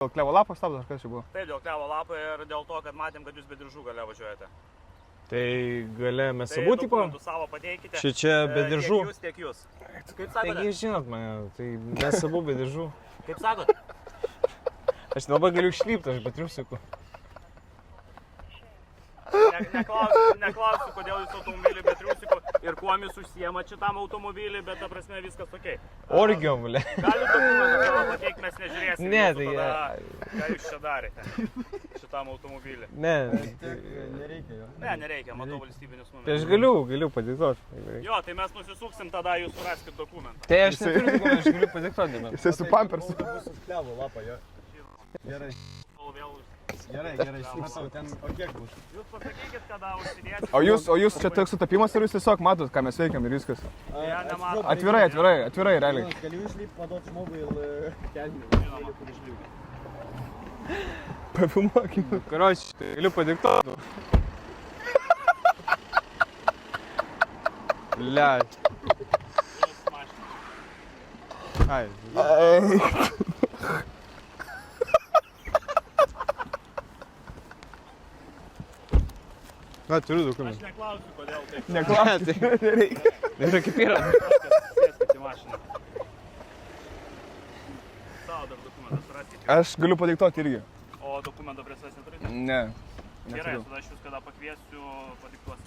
Dėl klevo lapo stabdo, ar kas čia buvo? Taip, dėl klevo lapo ir dėl to, kad matėm, kad jūs be diržų gale važiuojate. Tai gale mes Tai abu tipo? dokumentus savo pateikite. Čia be diržų? Tiek jūs. Kaip sakote? Taigi žinot mane, tai mes abu be diržų. Kaip sakot? Aš labai galiu išlipti, aš be triusikų. Neklausiu, kodėl jūs automobilį be triusikų ir kuom jūs užsiemat šitam automobilį, bet ta prasme viskas okei. Orgiom, ble. Galit dokumentus savo pateikti, mes nežiūrėsim. Ne, jūsų tai tada, ką jūs čia darėte šitam automobilį. Ne, Nereikia jo. Ne, nereikia, matau valstybinis numeris. tai aš galiu padiktuoti. Jo, tai mes nusisuksim, tada jūs suraskit dokumentą. Tai aš neturiu dokumentų, aš galiu padiktuoti. Jisai su pampersu. Bus klevo lapą, jo. Gerai. Gerai, supratau, ten, o kiek bus? Jūs pasakykit, kada užsidėsit. O jūs čia toks sutapimas ir jūs tiesiog matot, ką mes veikiam ir viskas. nemato. Atvirai, realiai. Galiu išlipti, paduoti žmogui ir kelnių. Žinoma. Pafilmuokim. Karoči, galiu padiktuoti. Blet. Ai. Na, turiu Aš dokumentų. neklausiu, kodėl taip. Neklausiu, nereikia. Yra kaip yra. Sėskit į mašiną. Savo dar dokumentą suraskit. Aš galiu padiktuoti irgi. O dokumento prie savęs neturite? Ne. Gerai, Neturiu. tada aš jūs kada pakviesiu, padiktuosiu.